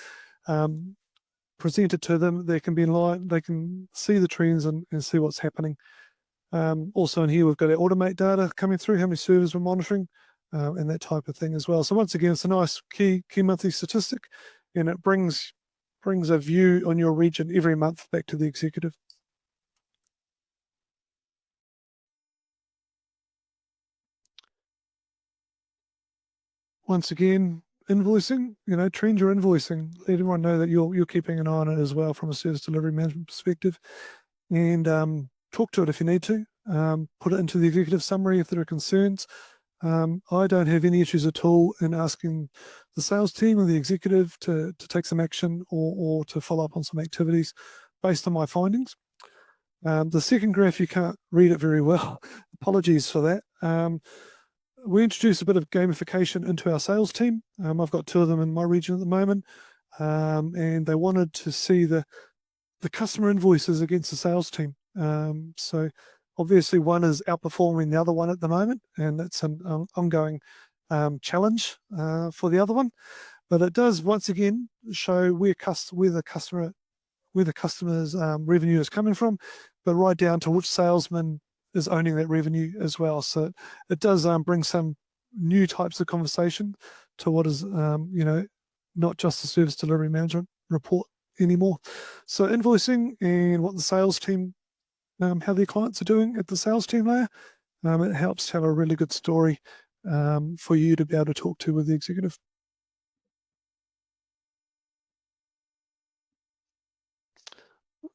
S2: present it to them. They can be in line. They can see the trends and see what's happening. Also in here, we've got our automate data coming through, how many servers we're monitoring, and that type of thing as well. So once again, it's a nice key monthly statistic, and it brings a view on your region every month back to the executive. Once again, invoicing, trend your invoicing. Let everyone know that you're keeping an eye on it as well from a service delivery management perspective, and talk to it if you need to. Put it into the executive summary if there are concerns. I don't have any issues at all in asking the sales team or the executive to take some action or to follow up on some activities based on my findings. The second graph, you can't read it very well. Apologies for that. We introduced a bit of gamification into our sales team. I've got 2 of them in my region at the moment, and they wanted to see the customer invoices against the sales team. So obviously one is outperforming the other one at the moment, and that's an ongoing challenge for the other one. But it does once again show where the customer's revenue is coming from, but right down to which salesman is owning that revenue as well. So it does bring some new types of conversation to what is not just the service delivery management report anymore. So invoicing and what the sales team, how their clients are doing at the sales team layer, it helps tell a really good story for you to be able to talk to with the executive.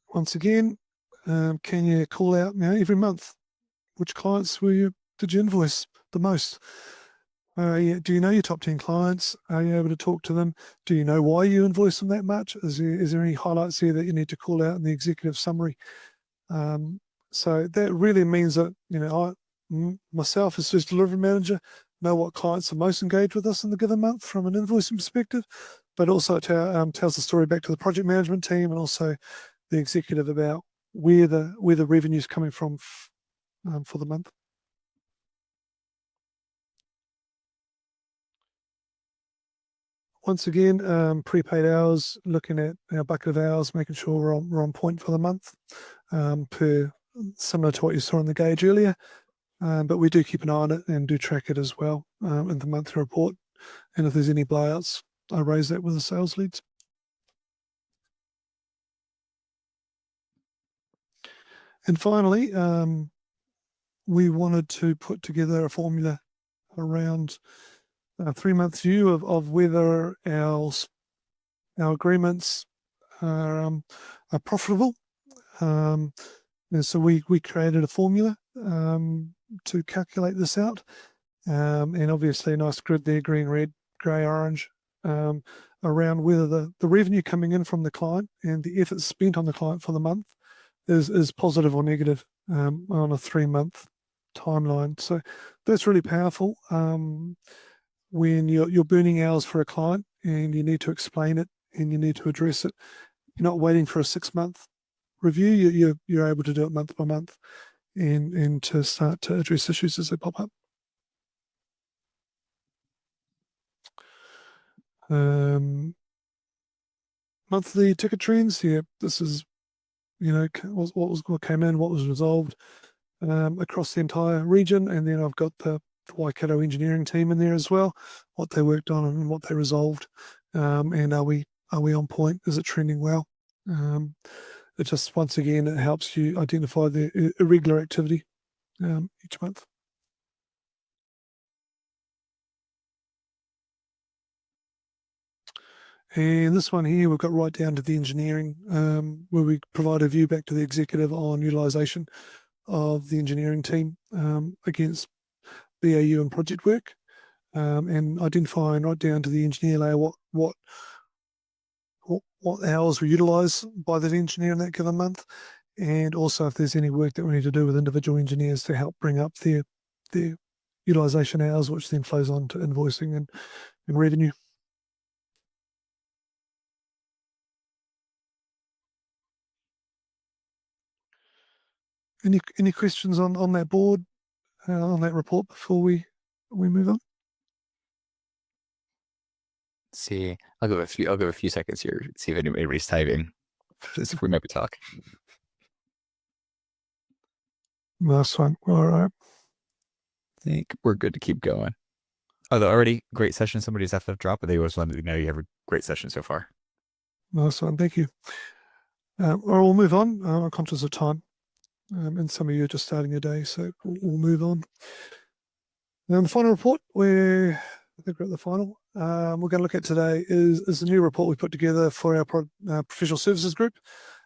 S2: Once again, can you call out every month which clients did you invoice the most? Do you know your top 10 clients? Are you able to talk to them? Do you know why you invoice them that much? Is there any highlights here that you need to call out in the executive summary? So that really means that, myself as service delivery manager know what clients are most engaged with us in the given month from an invoicing perspective, but also it tells the story back to the project management team and also the executive about where the revenue is coming from for the month. Once again, prepaid hours, looking at our bucket of hours, making sure we're on point for the month, similar to what you saw in the gauge earlier. But we do keep an eye on it and do track it as well in the monthly report. And if there's any blowouts, I raise that with the sales leads. And finally, we wanted to put together a formula around a 3-month view of whether our agreements are profitable. And so we created a formula to calculate this out. And obviously a nice grid there, green, red, grey, orange, around whether the revenue coming in from the client and the effort spent on the client for the month is positive or negative on a 3-month timeline. So that's really powerful. When you're burning hours for a client and you need to explain it and you need to address it, you're not waiting for a 6-month review. You're able to do it month by month and to start to address issues as they pop up. Monthly ticket trends. Yeah, this is what came in, what was resolved across the entire region, and then I've got the Waikato engineering team in there as well, what they worked on and what they resolved, and are we on point? Is it trending well? It just, once again, it helps you identify the irregular activity each month. And this one here, we've got right down to the engineering, where we provide a view back to the executive on utilisation of the engineering team against BAU and project work, and identifying right down to the engineer layer what hours were utilised by that engineer in that given month, and also if there's any work that we need to do with individual engineers to help bring up their utilisation hours, which then flows on to invoicing and revenue. Any questions on that board, on that report before we move on?
S1: See, I'll give a few seconds here, see if anybody's typing. If we might be talking.
S2: Last one. All right.
S1: I think we're good to keep going. Although already great session. Somebody's have to drop, but they always wanted to know you have a great session so far.
S2: Nice one. Thank you. Or we'll move on. I'm conscious of time. And some of you are just starting your day, so we'll move on. Now, the final report, I think we're at the final. We're going to look at today is the new report we put together for our professional services group.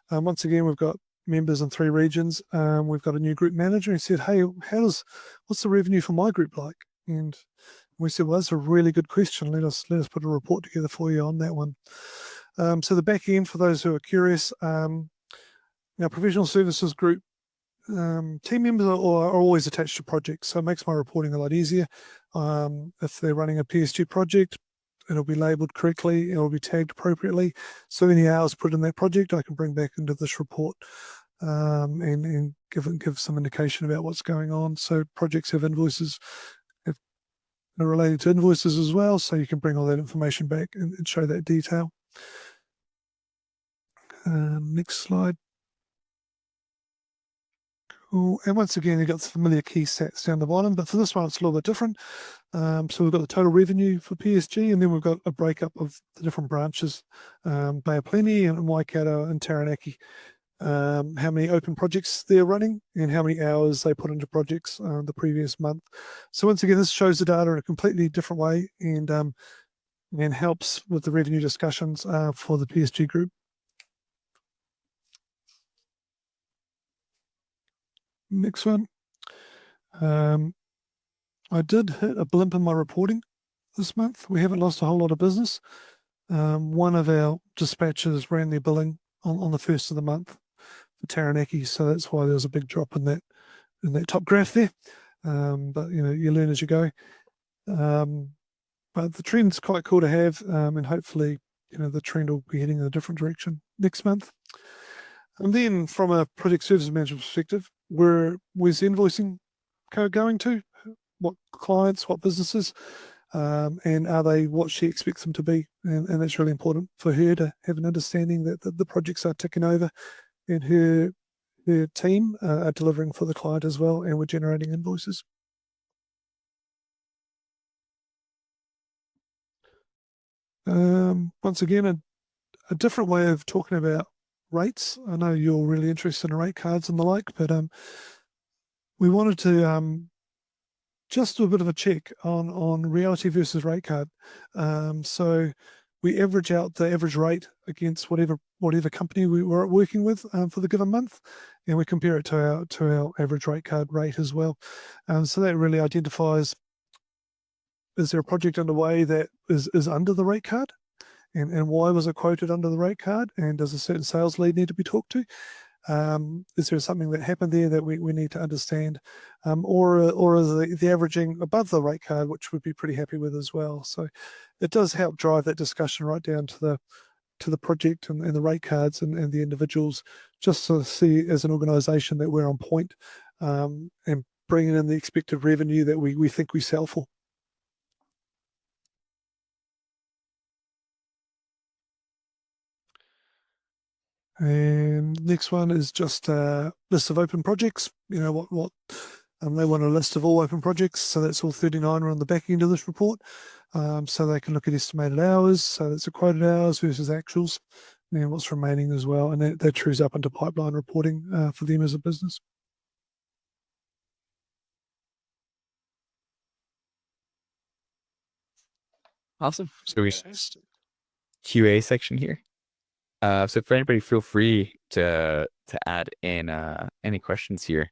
S2: Once again, we've got members in 3 regions. We've got a new group manager. He said, "Hey, what's the revenue for my group like?" And we said, "Well, that's a really good question. Let us put a report together for you on that one." So the back end, for those who are curious, our professional services group team members are always attached to projects, so it makes my reporting a lot easier. If they're running a PSG project, it'll be labelled correctly, it'll be tagged appropriately. So any hours put in that project, I can bring back into this report and give some indication about what's going on. So projects have invoices, are related to invoices as well, so you can bring all that information back and show that detail. Next slide. Cool. And once again, you've got the familiar key stats down the bottom, but for this one, it's a little bit different. So we've got the total revenue for PSG, and then we've got a breakup of the different branches, Bay of Plenty and Waikato and Taranaki, how many open projects they're running and how many hours they put into projects the previous month. So once again, this shows the data in a completely different way and helps with the revenue discussions for the PSG group. Next one. I did hit a blimp in my reporting this month. We haven't lost a whole lot of business. One of our dispatchers ran their billing on the first of the month for Taranaki, so that's why there was a big drop in that top graph there. But you learn as you go. But the trend's quite cool to have, and hopefully the trend will be heading in a different direction next month. And then from a project service management perspective, where's the invoicing going to? What clients, what businesses, and are they what she expects them to be? And that's really important for her to have an understanding that the projects are ticking over and her team are delivering for the client as well, and we're generating invoices. Once again, a different way of talking about rates. I know you're really interested in rate cards and the like, but we wanted to just do a bit of a check on reality versus rate card. So we average out the average rate against whatever company we were working with for the given month, and we compare it to our average rate card rate as well. So that really identifies, is there a project underway that is under the rate card, and why was it quoted under the rate card, and does a certain sales lead need to be talked to? Is there something that happened there that we need to understand, or is the averaging above the rate card, which we'd be pretty happy with as well? So it does help drive that discussion right down to the project and the rate cards and the individuals, just to see as an organisation that we're on point, and bringing in the expected revenue that we think we sell for. And next one is just a list of open projects. You know what they want a list of all open projects, so that's all 39 are on the back end of this report. So they can look at estimated hours, so that's the quoted hours versus actuals, and what's remaining as well, and that trues up into pipeline reporting for them as a business.
S1: Awesome. So we QA section here. So for anybody, feel free to add in any questions here.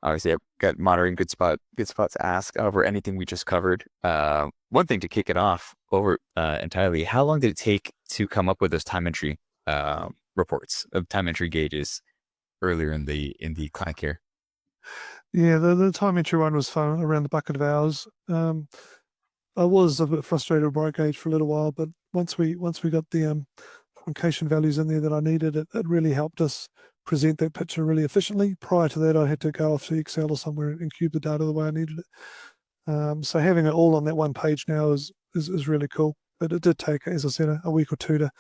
S1: Obviously, I've got monitoring good spot to ask over anything we just covered. One thing to kick it off over entirely, how long did it take to come up with those time entry reports of time entry gauges earlier in the client care?
S2: Yeah, the time entry one was fun, around the bucket of hours. I was a bit frustrated with bright gauge for a little while, but once we got the truncation values in there that I needed, it really helped us present that picture really efficiently. Prior to that, I had to go off to Excel or somewhere and cube the data the way I needed it. So having it all on that one page now is really cool. But it did take, as I said, a week or two to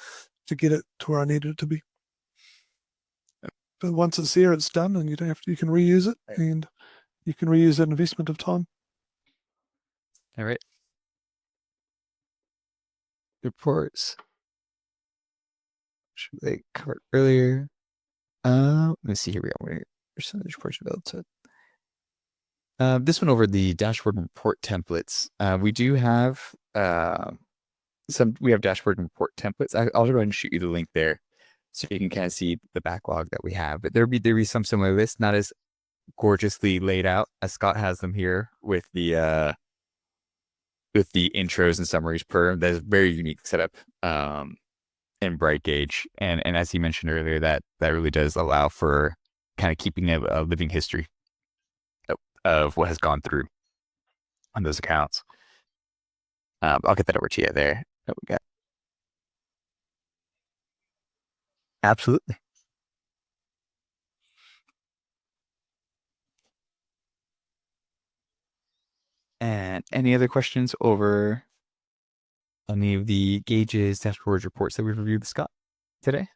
S2: get it to where I needed it to be. But once it's there, it's done, and you can reuse it, and you can reuse that investment of time.
S1: All right. Reports. Should they covered earlier? Let's see here. We got percentage portion built. This one over the dashboard and report templates. We do have we have dashboard and report templates. I'll go ahead and shoot you the link there, so you can kind of see the backlog that we have. But there'll be some similar lists, not as gorgeously laid out as Scott has them here with the intros and summaries per. That is a very unique setup in Bright Gauge, and as he mentioned earlier, that really does allow for kind of keeping a living history of what has gone through on those accounts. I'll get that over to you there. Oh, we got. Absolutely. And any other questions over any of the gauges, dashboards, reports that we've reviewed with Scott today?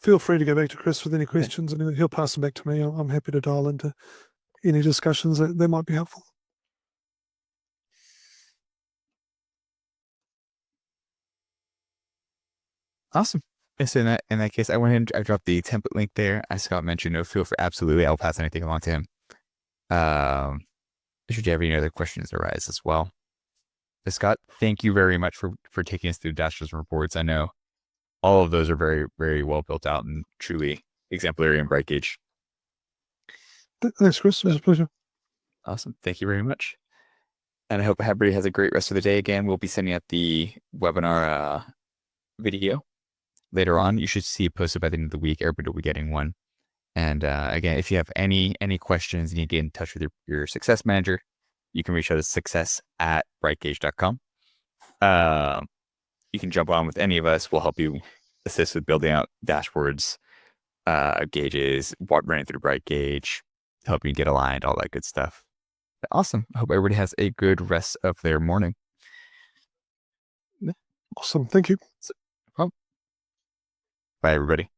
S2: Feel free to go back to Chris with any questions, and he'll pass them back to me. I'm happy to dial into any discussions that might be helpful.
S1: Awesome. So in that case, I went ahead and I dropped the template link there. As Scott mentioned, no feel for absolutely. I'll pass anything along to him. Should you have any other questions arise as well? So Scott, thank you very much for taking us through dashboards and reports. I know all of those are very, very well built out and truly exemplary in Bright Gauge.
S2: Thanks, Chris. It was a pleasure.
S1: Awesome. Thank you very much. And I hope everybody has a great rest of the day. Again, we'll be sending out the webinar video later on. You should see it posted by the end of the week. Everybody will be getting one. And again, if you have any questions and you get in touch with your success manager, you can reach out to success@brightgauge.com. You can jump on with any of us. We'll help you assist with building out dashboards, gauges, running through Bright Gauge, help you get aligned, all that good stuff. Awesome. I hope everybody has a good rest of their morning.
S2: Awesome. Thank you.
S1: Bye, everybody.